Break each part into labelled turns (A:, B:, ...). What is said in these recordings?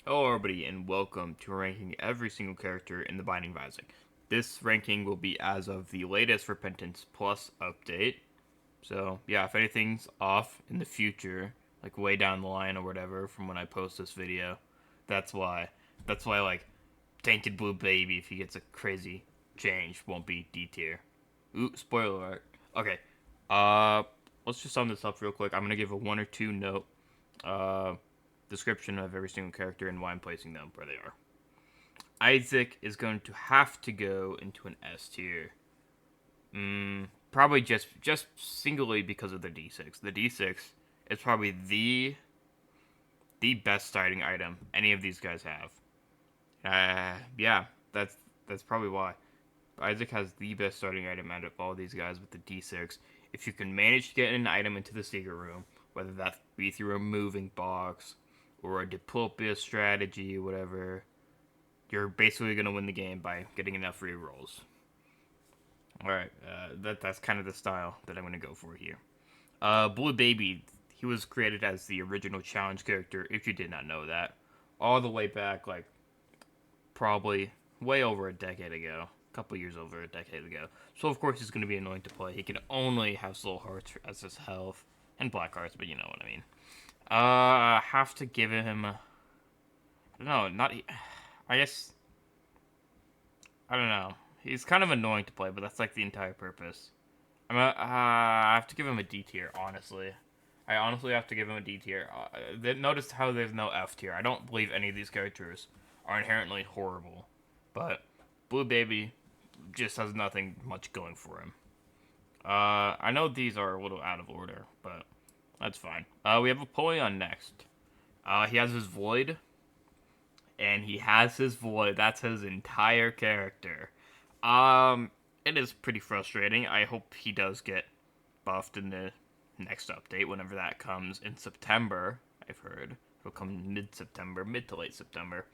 A: Hello everybody and welcome to ranking every single character in the Binding of Isaac. This ranking will be as of the latest Repentance Plus update. So yeah, if anything's off in the future, like way down the line or whatever from when I post this video, that's why. That's why like Tainted Blue Baby, if he gets a crazy change, won't be D tier. Ooh, spoiler alert. Okay. Uh let's just sum this up real quick. I'm gonna give a one or two note uh description of every single character and why I'm placing them where they are. Isaac is going to have to go into an S tier. Probably just singly because of the D6. The D6 is probably the best starting item any of these guys have. Yeah, that's probably why. Isaac has the best starting item out of all these guys with the D6. If you can manage to get an item into the secret room, whether that be through a moving box or a diplopia strategy, whatever, you're basically going to win the game by getting enough free rolls. Alright, that's kind of the style that I'm going to go for here. Blue Baby, he was created as the original challenge character, if you did not know that. All the way back, like, probably way over a decade ago. A couple years over a decade ago. So, of course, he's going to be annoying to play. He can only have soul hearts as his health, and black hearts, but you know what I mean. Have to give him. I don't know, not. I guess. I don't know. He's kind of annoying to play, but that's like the entire purpose. I have to give him a D tier, honestly. I honestly have to give him a D tier. Notice how there's no F tier. I don't believe any of these characters are inherently horrible, but Blue Baby just has nothing much going for him. I know these are a little out of order, but that's fine. We have Apollyon next. He has his Void, and he has his Void. That's his entire character. It is pretty frustrating. I hope he does get buffed in the next update, whenever that comes in September. I've heard it'll come mid-September, mid to late September.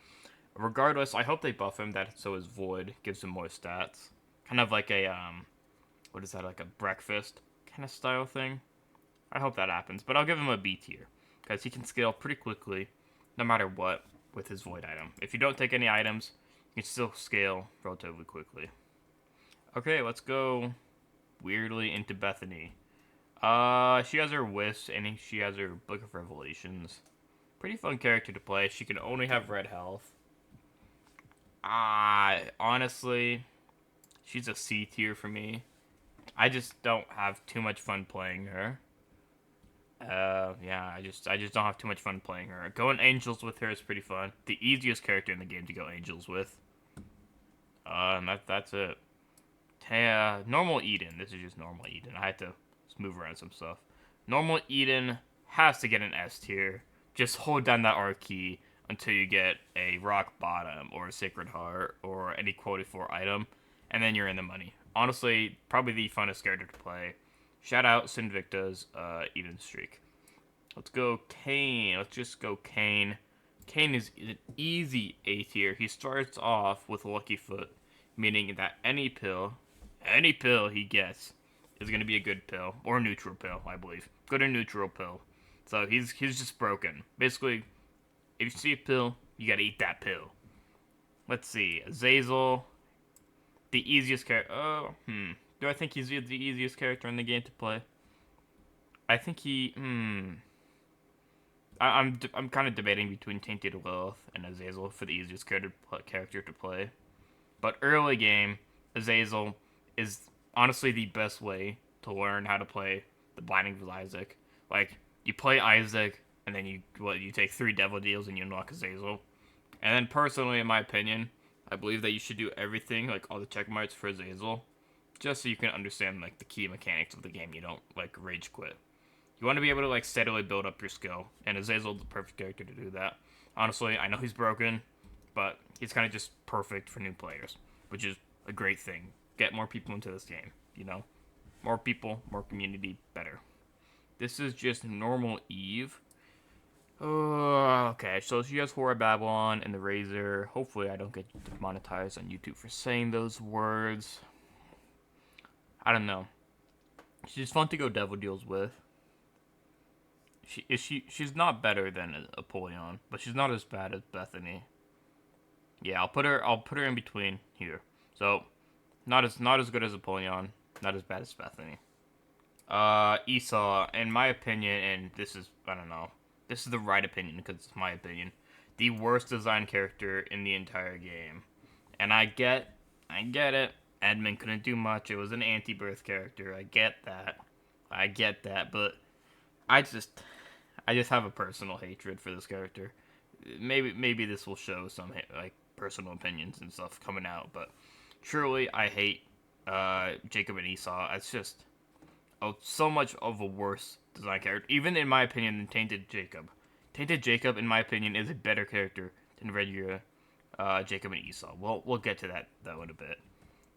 A: Regardless, I hope they buff him that so his Void gives him more stats. Kind of like a what is that, like a breakfast kind of style thing. I hope that happens, but I'll give him a B tier because he can scale pretty quickly, no matter what, with his Void item. If you don't take any items, you can still scale relatively quickly. Okay, let's go weirdly into Bethany. She has her Wisps and she has her Book of Revelations. Pretty fun character to play. She can only have red health. Honestly, she's a C tier for me. I just don't have too much fun playing her. Yeah, I just don't have too much fun playing her. Going Angels with her is pretty fun. The easiest character in the game to go Angels with. And that's it. Normal Eden. This is just normal Eden. I had to move around some stuff. Normal Eden has to get an S tier. Just hold down that R key until you get a Rock Bottom or a Sacred Heart or any quoted for item, and then you're in the money. Honestly, probably the funnest character to play. Shout out Sinvicta's Eden streak. Let's go Cain. Let's just go Cain. Cain is an easy A tier. He starts off with Lucky Foot, meaning that any pill he gets is going to be a good pill or a neutral pill, I believe. Good or neutral pill. So he's just broken. Basically, if you see a pill, you gotta eat that pill. Let's see, Azazel, the easiest character. Do I think he's the easiest character in the game to play? I think he. I'm kind of debating between Tainted Lilith and Azazel for the easiest character to play. But early game, Azazel is honestly the best way to learn how to play the Binding of Isaac. Like, you play Isaac, and then you take 3 Devil Deals and you unlock Azazel. And then personally, in my opinion, I believe that you should do everything, like all the checkmarks for Azazel, just so you can understand like the key mechanics of the game. You don't like rage quit. You want to be able to like steadily build up your skill, and Azazel's the perfect character to do that. Honestly, I know he's broken, but he's kind of just perfect for new players, which is a great thing. Get more people into this game, you know? More people, more community, better. This is just normal Eve. Okay, so she has Horror Babylon and the Razor. Hopefully I don't get demonetized on YouTube for saying those words. I don't know. She's fun to go devil deals with. She's not better than Apollyon, but she's not as bad as Bethany. Yeah, I'll put her in between here. So not as good as Apollyon, not as bad as Bethany. Esau, in my opinion, and this is I don't know, this is the right opinion because it's my opinion, the worst designed character in the entire game. And I get it. Edmund couldn't do much. It was an anti-birth character. I get that, but I just I just have a personal hatred for this character. Maybe this will show some like personal opinions and stuff coming out, but truly I hate Jacob and Esau. It's just so much of a worse design character, even in my opinion, than Tainted Jacob. Tainted Jacob, in my opinion, is a better character than regular Jacob and Esau. We'll get to that in a bit.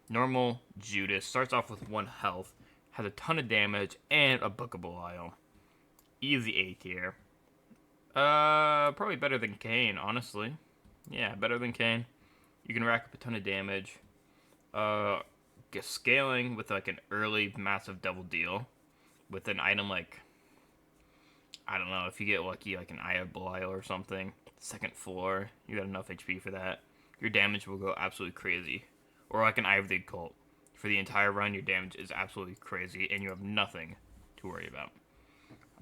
A: Normal Judas starts off with 1 health, has a ton of damage, and a bookable aisle. Easy A tier. Probably better than Cain, honestly. Yeah, better than Cain. You can rack up a ton of damage. Scaling with like an early massive double deal with an item like I don't know if you get lucky like an Eye of Belial or something. Second floor, you got enough HP for that. Your damage will go absolutely crazy. Or like an Eye of the Occult. For the entire run, your damage is absolutely crazy, and you have nothing to worry about.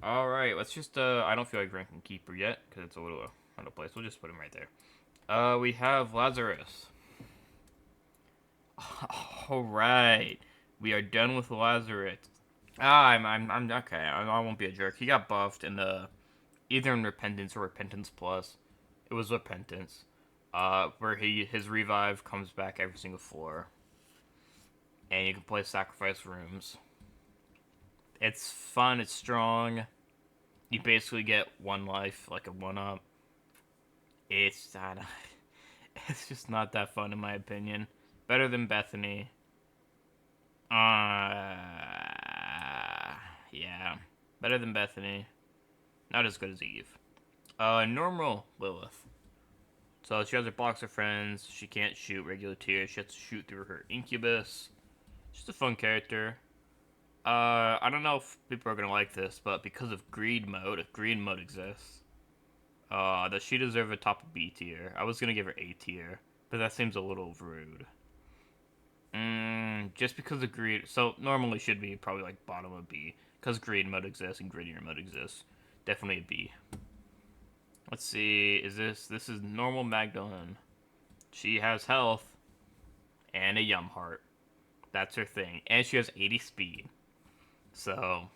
A: Alright, let's just, I don't feel like ranking Keeper yet, because it's a little out of place. We'll just put him right there. We have Lazarus. Alright. We are done with Lazarus. I'm okay. I won't be a jerk. He got buffed in the, either in Repentance or Repentance Plus. It was Repentance. Where his revive comes back every single floor. And you can play sacrifice rooms. It's fun, it's strong. You basically get 1 life, like a 1-up. It's not, it's just not that fun in my opinion. Better than Bethany. Yeah. Better than Bethany. Not as good as Eve. Normal Lilith. So she has her boxer friends. She can't shoot regular tier. She has to shoot through her incubus. Just a fun character. I don't know if people are gonna like this, but because of greed mode, if greed mode exists, does she deserve a top of B tier? I was gonna give her A tier, but that seems a little rude. Just because of greed, so normally should be probably like bottom of B, because greed mode exists and grittier mode exists. Definitely a B. Let's see, this is normal Magdalene. She has health and a yum heart. That's her thing, and she has 80 speed. So,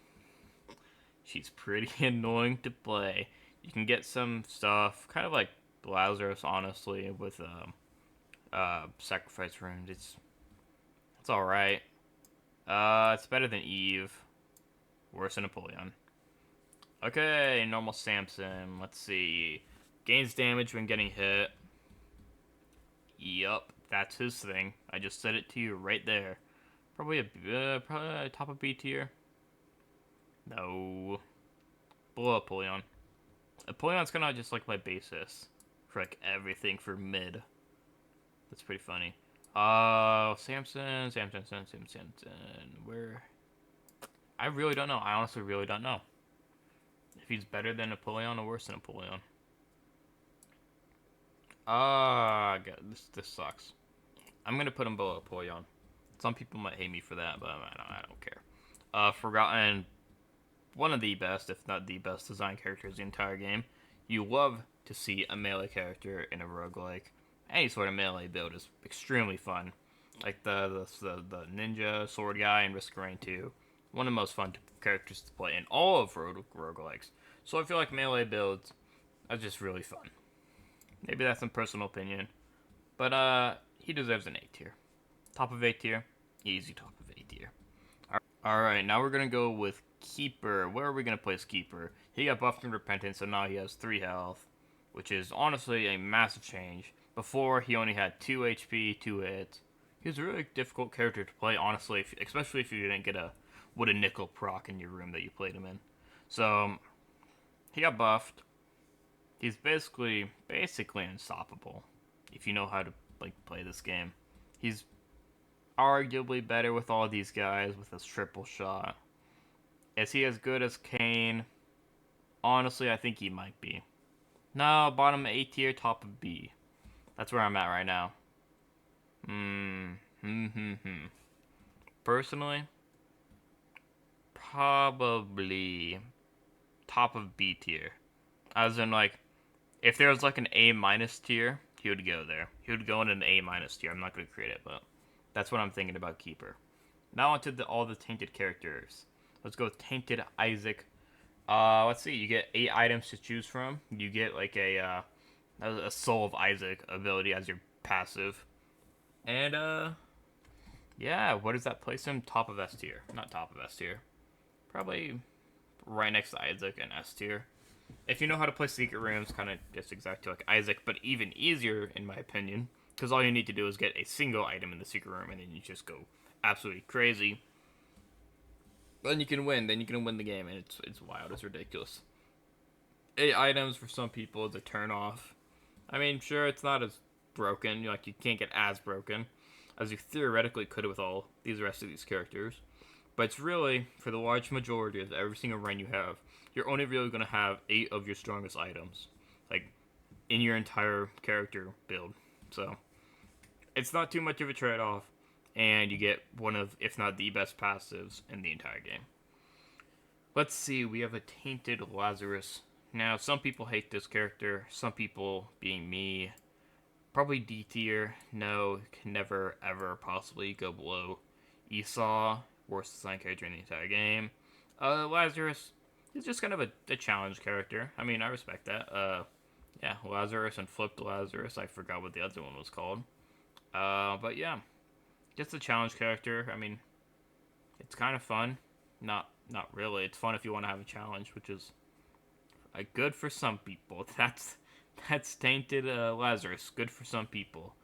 A: she's pretty annoying to play. You can get some stuff, kind of like Lazarus, honestly, with sacrifice runes. It's all right. It's better than Eve. Worse than Apollyon. Okay, normal Samson. Let's see. Gains damage when getting hit. Yup, that's his thing. I just said it to you right there. Probably a top of B tier. No. Below Apollyon. Apollyon's kind of just like my basis for like everything for mid. That's pretty funny. Samson. Where? I really don't know. I honestly really don't know. If he's better than Apollyon or worse than Apollyon. God, this sucks. I'm gonna put him below Apollyon. Some people might hate me for that, but I don't care. Forgotten, one of the best, if not the best, design characters in the entire game. You love to see a melee character in a roguelike. Any sort of melee build is extremely fun. Like the ninja, sword guy, and Risk of Rain 2. One of the most fun characters to play in all of roguelikes. So I feel like melee builds are just really fun. Maybe that's some personal opinion. But he deserves an A tier. Top of A tier. Easy top of A tier. Alright, now we're going to go with Keeper. Where are we going to place Keeper? He got buffed in Repentance, so now he has 3 health. Which is honestly a massive change. Before, he only had 2 HP, 2 hits. He was a really difficult character to play, honestly, especially if you didn't get a nickel proc in your room that you played him in. So, he got buffed. He's basically unstoppable if you know how to play this game. He's arguably better with all these guys with his triple shot. Is he as good as Cain? Honestly, I think he might be. No, bottom A tier, top of B. That's where I'm at right now. Personally, probably top of B tier. As in, like, if there was like an A minus tier, he would go there. He would go in an A minus tier. I'm not going to create it, but that's what I'm thinking about Keeper. Now onto all the tainted characters. Let's go with Tainted Isaac. Let's see. You get 8 items to choose from. You get like a Soul of Isaac ability as your passive. And yeah, what does that place him? Top of S tier. Not top of S tier. Probably right next to Isaac and S tier. If you know how to play secret rooms, kind of just exactly like Isaac, but even easier in my opinion, because all you need to do is get a single item in the secret room, and then you just go absolutely crazy. Then you can win. Then you can win the game, and it's wild. It's ridiculous. 8 items for some people is a turn off. I mean, sure, it's not as broken. Like, you can't get as broken as you theoretically could with all these rest of these characters. But it's really, for the large majority of every single run you have, you're only really going to have 8 of your strongest items, like, in your entire character build. So, it's not too much of a trade-off, and you get one of, if not the best passives in the entire game. Let's see, we have a Tainted Lazarus. Now, some people hate this character, some people, being me, probably D tier. No, can never, ever possibly go below Esau, worst design character in the entire game. Lazarus is just kind of a challenge character. I mean, I respect that. Yeah, Lazarus and Flipped Lazarus. I forgot what the other one was called. But yeah, just a challenge character. I mean, it's kind of fun. Not really. It's fun if you want to have a challenge, which is good for some people. That's Tainted Lazarus. Good for some people.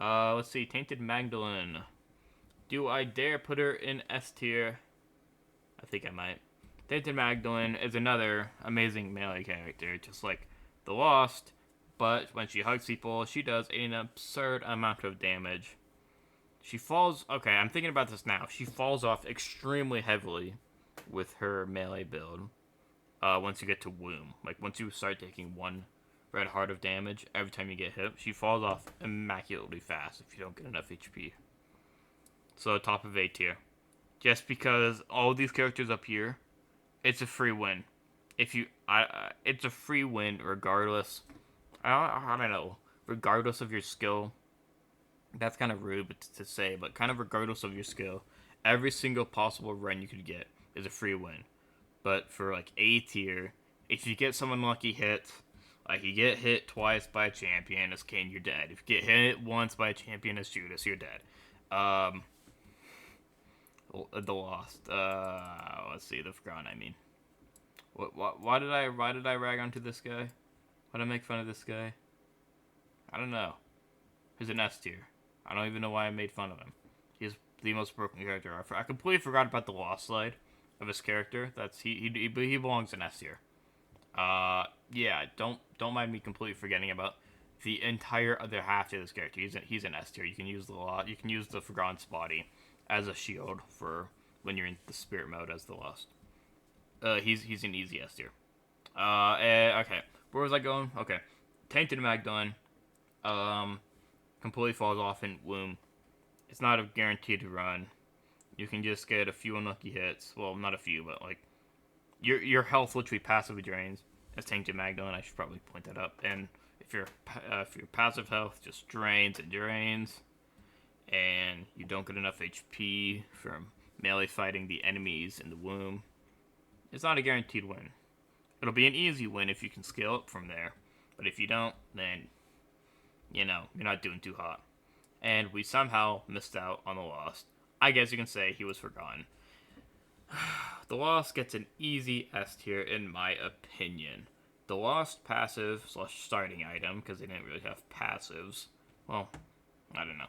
A: Let's see. Tainted Magdalene. Do I dare put her in S tier? I think I might. Tainted Magdalene is another amazing melee character, just like the Lost, but when she hugs people, she does an absurd amount of damage. She falls... Okay, I'm thinking about this now. She falls off extremely heavily with her melee build once you get to Womb. Like, once you start taking 1 red heart of damage every time you get hit, she falls off immaculately fast if you don't get enough HP. So, top of A tier. Just because all these characters up here, it's a free win. It's a free win regardless. I don't know. Regardless of your skill. That's kind of rude to say, but kind of regardless of your skill, every single possible run you could get is a free win. But for like A tier, if you get some unlucky hits, like you get hit twice by a champion as Cain, you're dead. If you get hit once by a champion as Judas, you're dead. The Lost. Let's see, the Forgotten. I mean, why did I rag onto this guy? Why did I make fun of this guy? I don't know. He's an S tier. I don't even know why I made fun of him. He's the most broken character. I completely forgot about the Lost slide of his character. That's he belongs in S tier. Yeah, don't mind me completely forgetting about the entire other half of this character. He's an S tier. You can use the Forgotten's body as a shield for when you're in the spirit mode as the Lost. He's an easy S tier. Okay. Where was I going? Okay. Tainted Magdalene. Completely falls off in Womb. It's not a guaranteed run. You can just get a few unlucky hits. Well, not a few, but like your health literally passively drains. As Tainted Magdalene, I should probably point that up. And if your passive health just drains and drains, and you don't get enough HP from melee fighting the enemies in the Womb, it's not a guaranteed win. It'll be an easy win if you can scale up from there. But if you don't, then, you know, you're not doing too hot. And we somehow missed out on the Lost. I guess you can say he was forgotten. The Lost gets an easy S tier in my opinion. The Lost passive / starting item, because they didn't really have passives. Well, I don't know.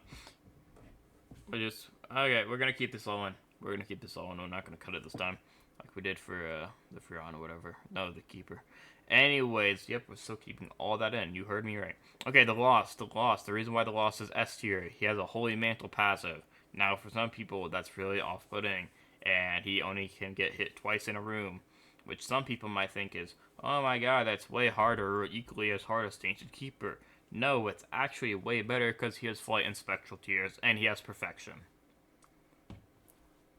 A: Okay, we're gonna keep this all in. We're not gonna cut it this time, like we did for the Forgotten or whatever. No, the Keeper. Anyways, yep, we're still keeping all that in. You heard me right. Okay, the Lost. The reason why the Lost is S tier, he has a Holy Mantle passive. Now, for some people, that's really off-putting, and he only can get hit twice in a room which some people might think is, oh my god, that's way harder or equally as hard as Tainted Keeper. No, it's actually way better because he has flight and spectral tiers, and he has perfection.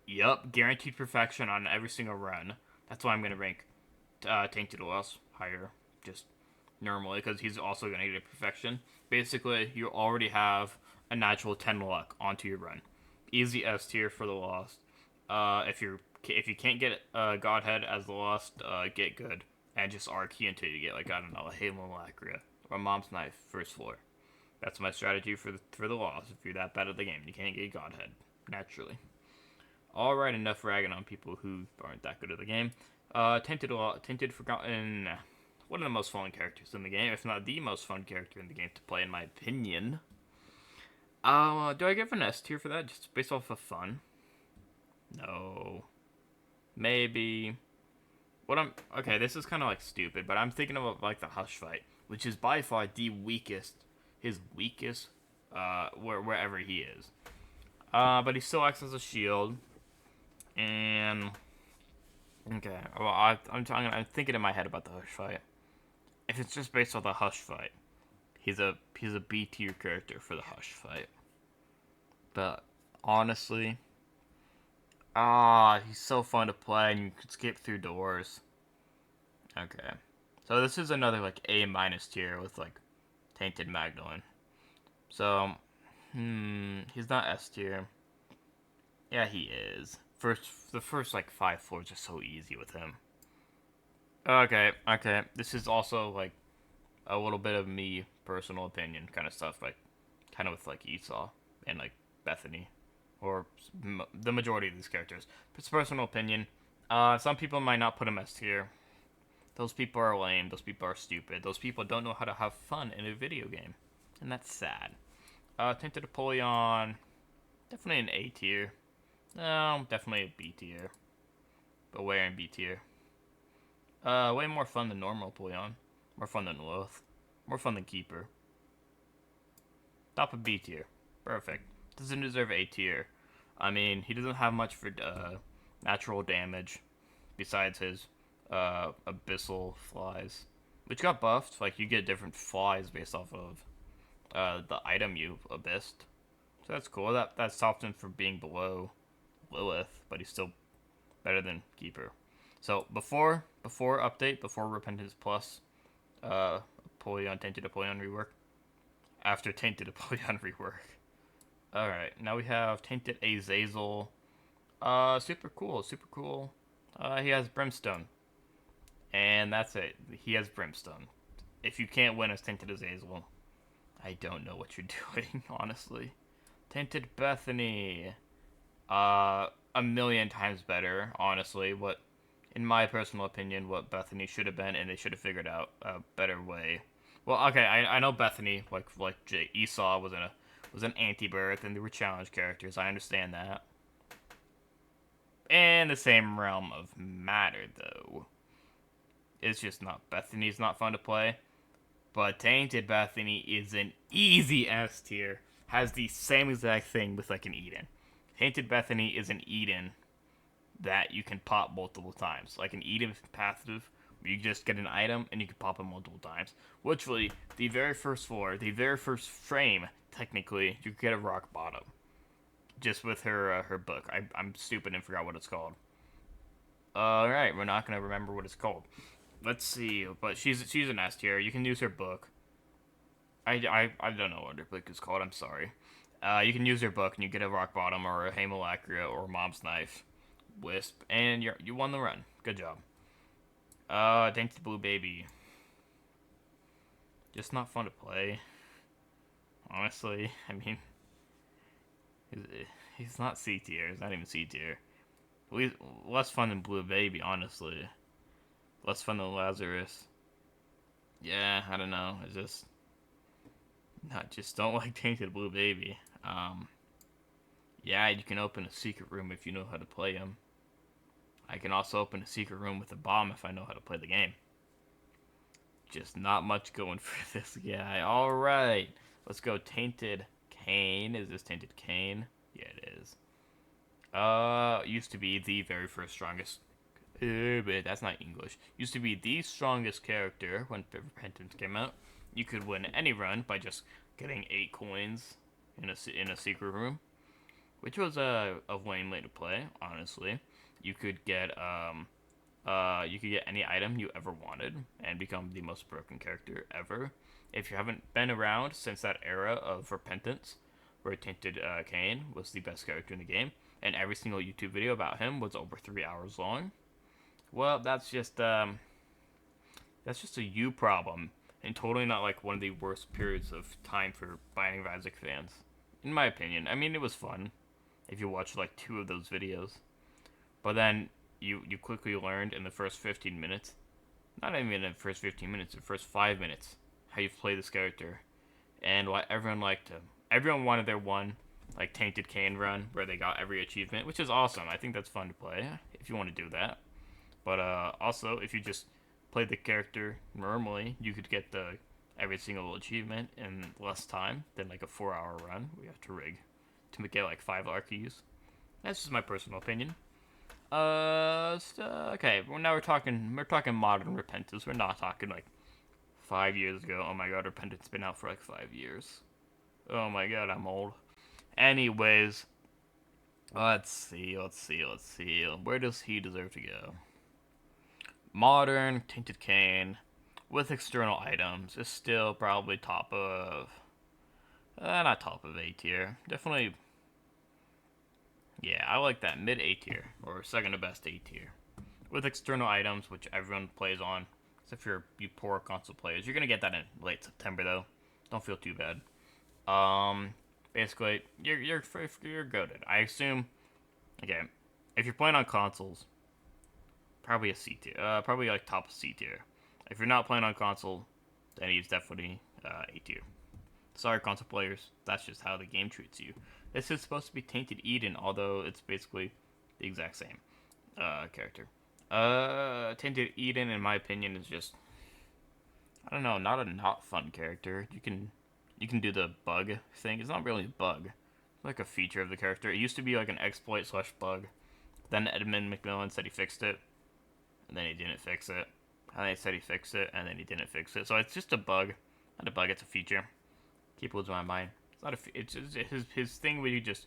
A: Yup, guaranteed perfection on every single run. That's why I'm going to rank Tainted Lost higher, just normally, because he's also going to get a perfection. Basically, you already have a natural 10 luck onto your run. Easy S tier for the Lost. If you can't get Godhead as the Lost, get good and just R key until you get, like, I don't know, a Halo Lacria or Mom's Knife first floor. That's my strategy for the Lost. If you're that bad at the game, you can't get Godhead naturally. Alright, enough ragging on people who aren't that good at the game. Tainted Forgotten, one of the most fun characters in the game, if not the most fun character in the game to play, in my opinion. Do I give an S tier for that, just based off of fun? No. Maybe. Okay, this is kind of, like, stupid, but I'm thinking about, like, the Hush fight, which is by far the weakest, his weakest, wherever he is. But he still acts as a shield. And okay, well, I'm thinking in my head about the Hush fight. If it's just based on the Hush fight, he's a B tier character for the Hush fight. But honestly, he's so fun to play, and you can skip through doors. Okay, so this is another like A minus tier with like Tainted Magdalene. So, he's not S tier. Yeah, he is. The first like 5 floors are so easy with him. Okay. This is also like a little bit of me personal opinion kind of stuff, like kind of with like Esau and like Bethany, or the majority of these characters. It's personal opinion. Some people might not put him S tier. Those people are lame. Those people are stupid. Those people don't know how to have fun in a video game, and that's sad. Tainted Apollyon, definitely an A tier. No, definitely a B tier. But where in B tier? Way more fun than normal Apollyon. More fun than Lilith. More fun than Keeper. Top of B tier. Perfect. Doesn't deserve A tier. I mean, he doesn't have much for natural damage besides his abyssal flies, which got buffed. Like, you get different flies based off of the item you abyssed. So that's cool. That stopped him from being below Lilith, but he's still better than Keeper. So before update, before Repentance Plus, Tainted Apollyon rework, after Tainted Apollyon rework. All right, now we have Tainted Azazel. Super cool. He has Brimstone, and that's it. He has Brimstone. If you can't win as Tainted Azazel, I don't know what you're doing, honestly. Tainted Bethany. A million times better, honestly. What, in my personal opinion, what Bethany should have been, and they should have figured out a better way. Well, okay, I know Bethany, like Esau was an anti-birth, and they were challenge characters. I understand that. In the same realm of matter, though, it's just not, Bethany's not fun to play. But Tainted Bethany is an easy S tier. Has the same exact thing with like an Eden. Tainted Bethany is an Eden that you can pop multiple times. Like an Eden passive, where you just get an item and you can pop it multiple times. Literally, the very first floor, the very first frame, technically, you get a rock bottom. Just with her book. I'm stupid and forgot what it's called. Alright, we're not going to remember what it's called. Let's see, but she's an S tier. You can use her book. I don't know what her book is called, I'm sorry. You can use your book and you get a rock bottom or a Hamalacria or a mom's knife, wisp, and you won the run. Good job. Tainted Blue Baby. Just not fun to play. Honestly, I mean, he's not C tier. He's not even C tier. Less fun than Blue Baby, honestly. Less fun than Lazarus. Yeah, I don't know. I just don't like Tainted Blue Baby. Yeah, you can open a secret room if you know how to play him. I can also open a secret room with a bomb if I know how to play the game. Just not much going for this guy. Alright, let's go Tainted Cain. Is this Tainted Cain? Yeah, it is. Used to be the very first strongest But that's not English. Used to be the strongest character when Repentance came out. You could win any run by just getting 8 coins in a secret room, which was a lame way to play. Honestly, you could get any item you ever wanted and become the most broken character ever. If you haven't been around since that era of Repentance, where Tainted Cain was the best character in the game, and every single YouTube video about him was over 3 hours long, well, that's just a you problem, and totally not like one of the worst periods of time for Binding of Isaac fans, in my opinion. I mean, it was fun if you watch like 2 of those videos, but then you quickly learned in the first 15 minutes, not even in the first 15 minutes, the first 5 minutes, how you play this character, and why everyone liked him. Everyone wanted their one like Tainted Cain run where they got every achievement, which is awesome. I think that's fun to play if you want to do that. But also, if you just played the character normally, you could get the every single achievement in less time than like a 4-hour run. We have to rig to get like 5 Arkeys. That's just my personal opinion. Okay. Well, now we're talking modern Repentance. We're not talking like 5 years ago. Oh my god, Repentance been out for like 5 years. Oh my god, I'm old. Anyways, let's see. Where does he deserve to go? Modern Tainted Cain with external items is still probably top of, not top of A tier. Definitely, yeah, I like that mid A tier or second to best A tier with external items, which everyone plays on. Except for you poor console players, you're gonna get that in late September though. Don't feel too bad. Basically, you're goated. I assume. Okay, if you're playing on consoles, probably a C tier. Probably like top C tier. If you're not playing on console, then he's definitely A tier. Sorry, console players. That's just how the game treats you. This is supposed to be Tainted Eden, although it's basically the exact same character. Tainted Eden, in my opinion, is just, I don't know, not fun character. You can do the bug thing. It's not really a bug. It's like a feature of the character. It used to be like an exploit slash bug. Then Edmund McMillan said he fixed it, and then he didn't fix it. And they said he fixed it, and then he didn't fix it. So it's just a bug. Not a bug, it's a feature. Keep losing my mind. It's not a. It's his thing where you just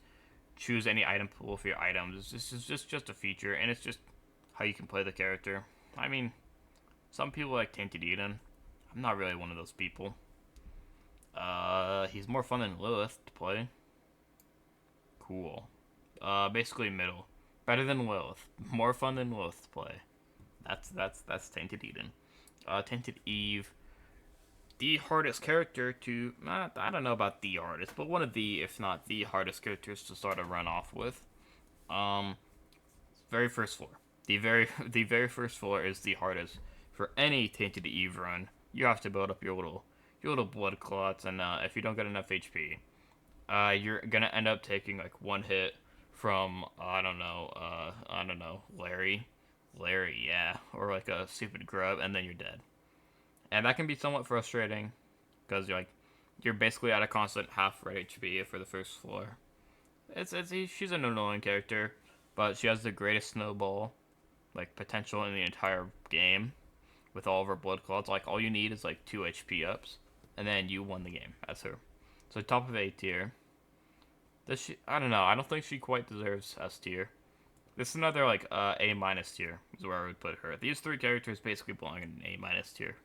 A: choose any item pool for your items. It's just a feature, and it's just how you can play the character. I mean, some people like Tainted Eden. I'm not really one of those people. He's more fun than Lilith to play. Cool. Basically middle. Better than Lilith. More fun than Lilith to play. That's Tainted Eden. Tainted Eve. The hardest character to, I don't know about the hardest, but one of the, if not the hardest characters to start a run off with. Very first floor. The very first floor is the hardest for any Tainted Eve run. You have to build up your little blood clots, and if you don't get enough HP, you're gonna end up taking like one hit from I don't know, Larry, yeah, or like a stupid grub, and then you're dead. And that can be somewhat frustrating because you're basically at a constant half red HP for the first floor. She's an annoying character, but she has the greatest snowball like potential in the entire game with all of her blood clots. Like all you need is like 2 HP ups, and then you won the game. That's her. So top of A tier. Does she? I don't know. I don't think she quite deserves S tier. This is another like A minus tier is where I would put her. These 3 characters basically belong in A minus tier.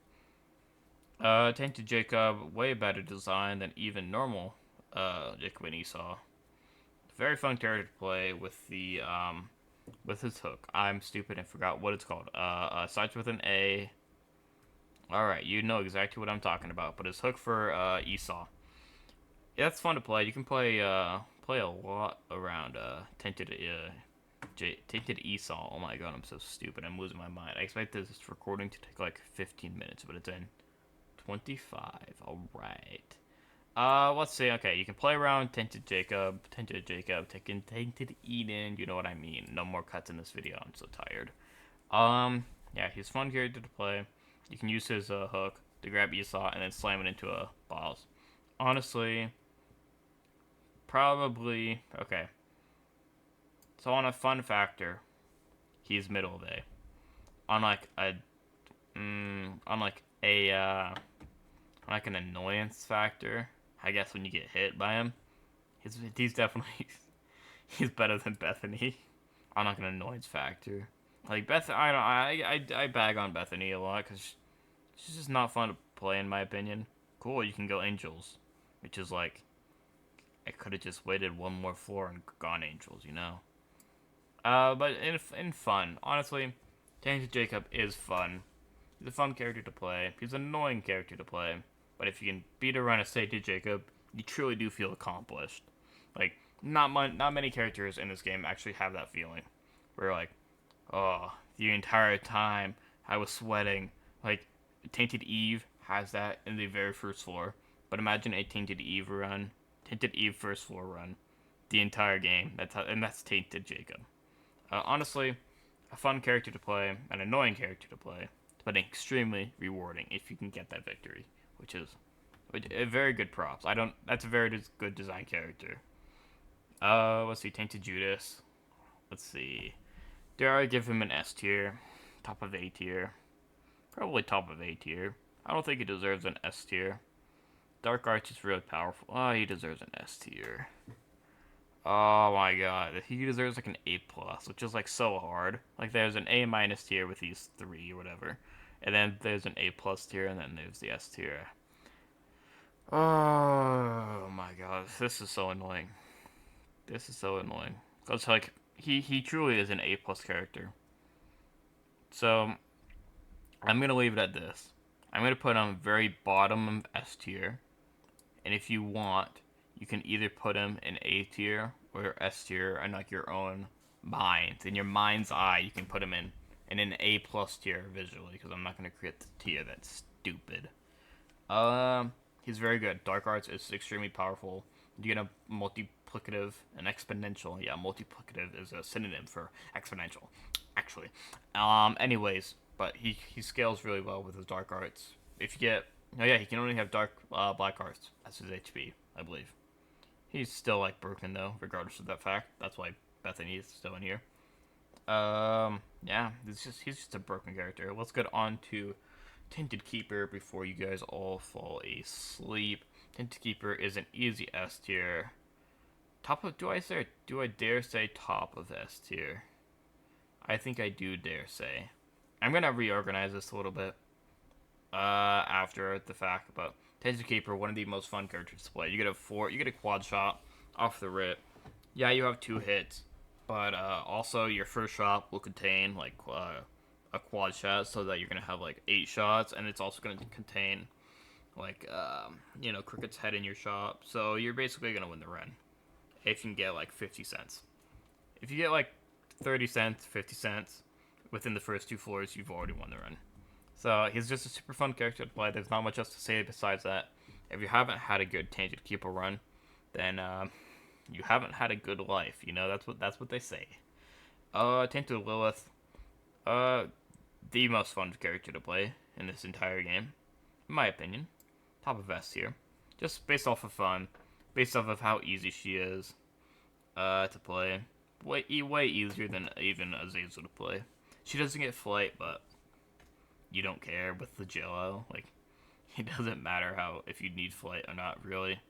A: Tainted Jacob, way better design than even normal Jacob and Esau. Very fun character to play with his hook. I'm stupid and forgot what it's called. Starts with an A. Alright, you know exactly what I'm talking about. But his hook for Esau. Yeah, that's fun to play. You can play a lot around Tainted Esau. Oh my god, I'm so stupid. I'm losing my mind. I expect this recording to take like 15 minutes, but it's in 25. Alright. Let's see. Okay, you can play around Tainted Jacob, Tainted Eden. You know what I mean. No more cuts in this video. I'm so tired. Yeah, he's a fun character to play. You can use his hook to grab Esau and then slam it into a boss. Honestly, okay. So on a fun factor, he's middle of A. on like a on like an annoyance factor. I guess when you get hit by him, he's definitely he's better than Bethany on like an annoyance factor. Like I bag on Bethany a lot because she's just not fun to play in my opinion. Cool, you can go angels, which is like I could have just waited one more floor and gone angels, you know. But in fun, honestly, Tainted Jacob is fun. He's a fun character to play. He's an annoying character to play. But if you can beat around a Tainted Jacob, you truly do feel accomplished. Like not many characters in this game actually have that feeling. Where like, oh, the entire time I was sweating. Like Tainted Eve has that in the very first floor. But imagine a Tainted Eve run, Tainted Eve first floor run, the entire game. That's Tainted Jacob. Honestly, a fun character to play, an annoying character to play, but extremely rewarding if you can get that victory, which is a very good props. I don't. That's a very good design character. Let's see, Tainted Judas. Let's see. Dare I give him an S tier? Top of A tier. Probably top of A tier. I don't think he deserves an S tier. Dark Arts is really powerful. Oh, he deserves an S tier. Oh my god, he deserves like an A plus, which is like so hard. Like there's an A minus tier with these three or whatever, and then there's an A plus tier, and then there's the S tier. Oh my god, this is so annoying. This is so annoying. Cause like he truly is an A plus character. So I'm gonna leave it at this. I'm gonna put him very bottom of S tier, and if you want, you can either put him in A tier or S tier and like your own mind. In your mind's eye, you can put him in an A plus tier visually because I'm not going to create the tier that's stupid. He's very good. Dark Arts is extremely powerful. You get a multiplicative and exponential. Yeah, multiplicative is a synonym for exponential, actually. Anyways, but he scales really well with his Dark Arts. If you get, oh yeah, he can only have black arts as his HP, I believe. He's still like broken though, regardless of that fact. That's why Bethany is still in here. Yeah, he's just a broken character. Let's get on to Tainted Keeper before you guys all fall asleep. Tainted Keeper is an easy S tier. Top of do I dare say top of S tier? I think I do dare say. I'm gonna reorganize this a little bit after the fact, but Tainted Keeper, one of the most fun characters to play. You get a quad shot off the rip. Yeah, you have 2 hits, but also your first shot will contain like a quad shot, so that you're gonna have like 8 shots, and it's also gonna contain like Cricket's head in your shot. So you're basically gonna win the run if you can get like 50 cents. If you get like 30 cents, 50 cents within the first 2 floors, you've already won the run. So he's just a super fun character to play. There's not much else to say besides that. If you haven't had a good Tainted Keeper run, then you haven't had a good life. You know, that's what they say. Tainted Lilith, the most fun character to play in this entire game, in my opinion. Top of S here, just based off of fun, based off of how easy she is to play. Way easier than even Azazel to play. She doesn't get flight, but you don't care with the Jello. Like, it doesn't matter if you need flight or not, really.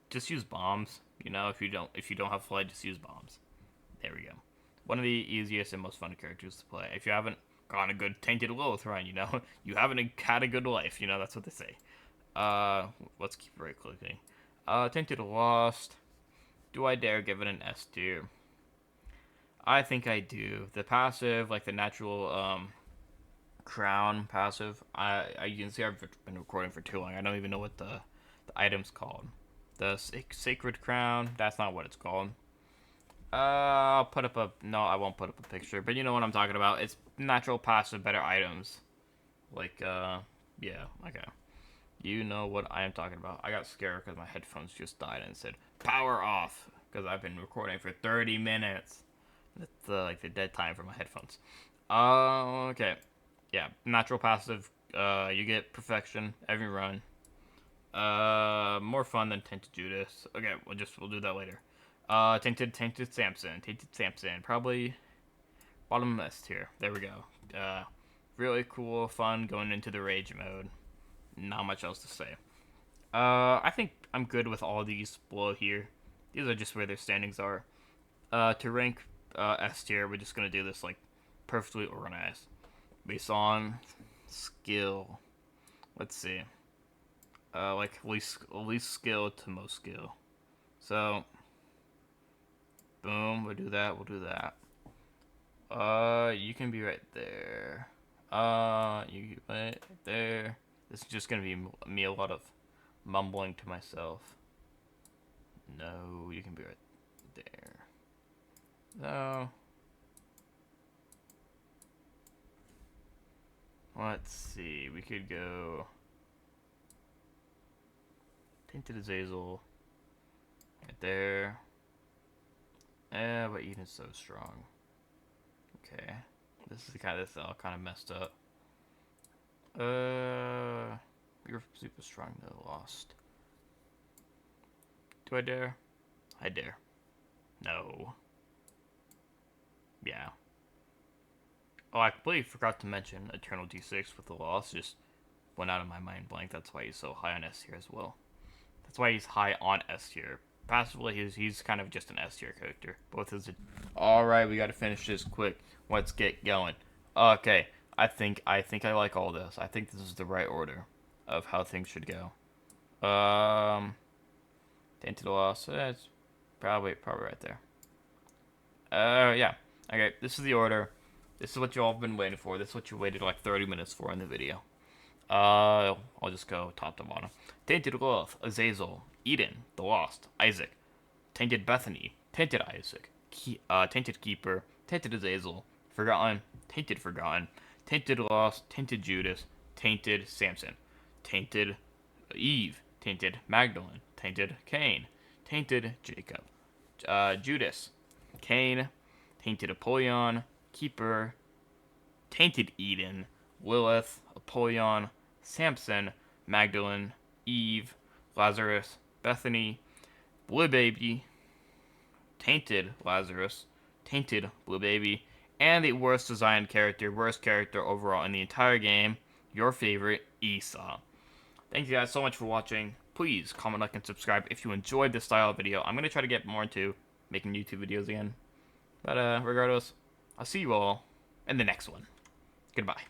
A: Just use bombs. You know, if you don't have flight, just use bombs. There we go. One of the easiest and most fun characters to play. If you haven't gotten a good Tainted Lilith run, you know, you haven't had a good life. You know, that's what they say. Let's keep right clicking. Tainted Lost. Do I dare give it an S tier? I think I do. The passive, like the natural, crown passive. You can see I've been recording for too long. I don't even know what the item's called. The sacred crown. That's not what it's called. I'll put up no, I won't put up a picture, but you know what I'm talking about. It's natural passive better items. Like yeah, okay. You know what I am talking about. I got scared because my headphones just died and it said power off because I've been recording for 30 minutes. That's like the dead time for my headphones. Okay. Yeah, natural passive. You get perfection every run. More fun than Tainted Judas. Okay, we'll do that later. Tainted Samson. Tainted Samson. Probably bottom list here. There we go. really cool, fun going into the rage mode. Not much else to say. I think I'm good with all these below here. These are just where their standings are. To rank S tier, we're just gonna do this like perfectly organized based on skill. Let's see. Like least skill to most skill. So, boom, we'll do that. We'll do that. You can be right there. You right there. This is just gonna be me a lot of mumbling to myself. No, you can be right there. No. Let's see. We could go Tainted Azazel right there. But Eden's so strong. Okay. This is all kind of messed up. You're super strong though. Lost. Do I dare? I dare. No. Yeah. Oh, I completely forgot to mention Eternal D6 with the Lost. Just went out of my mind blank. That's why he's so high on S tier as well. That's why he's high on S tier. Passively, he's kind of just an S tier character. Both his. All right, we got to finish this quick. Let's get going. Okay, I think I like all this. I think this is the right order of how things should go. Tainted Lost. It's probably right there. Yeah. Okay, this is the order. This is what you all have been waiting for. This is what you waited like 30 minutes for in the video. I'll just go top to bottom. Tainted Lilith, Azazel, Eden, The Lost, Isaac, Tainted Bethany, Tainted Isaac, Tainted Keeper, Tainted Azazel, Forgotten, Tainted Forgotten, Tainted Lost, Tainted Judas, Tainted Samson, Tainted Eve, Tainted Magdalene, Tainted Cain, Tainted Jacob, Judas, Cain, Tainted Apollyon, Keeper, Tainted Eden, Lilith, Apollyon, Samson, Magdalene, Eve, Lazarus, Bethany, Blue Baby, Tainted Lazarus, Tainted Blue Baby, and the worst designed character, worst character overall in the entire game, your favorite, Esau. Thank you guys so much for watching. Please comment, like, and subscribe if you enjoyed this style of video. I'm going to try to get more into making YouTube videos again. But regardless, I'll see you all in the next one. Goodbye.